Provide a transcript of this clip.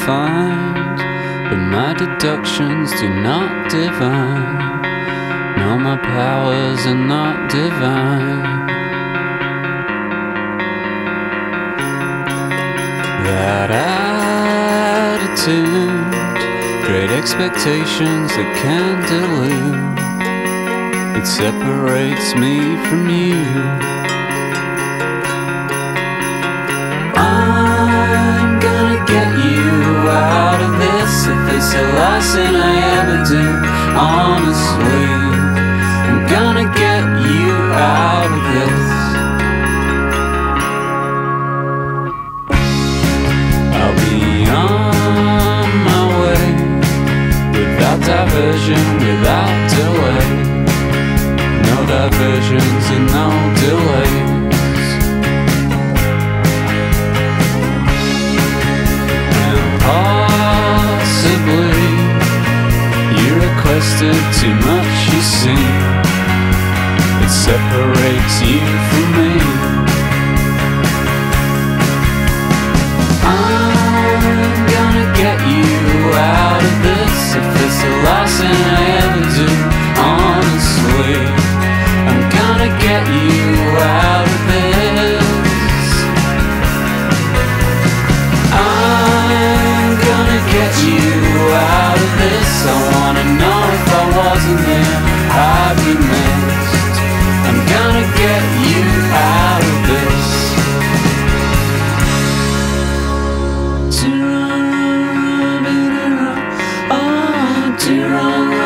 find, but my deductions do not divine. No, my powers are not divine. That attitude, great expectations that can delude, it separates me from you. I'm gonna get you out of this if it's the last thing I ever do. Honestly, I'm gonna get you out of this. I'll be on my way, without diversion, without delay. No diversions and no delays. And possibly you requested too much, you see. It separates you from me. I'm gonna get you out of this if it's the last thing I ever do. Honestly, I'm gonna get you out of this. I'm gonna get you out of this. I wanna know if I wasn't there, I'd be missed. I'm gonna get you out of this. To run, oh, to run.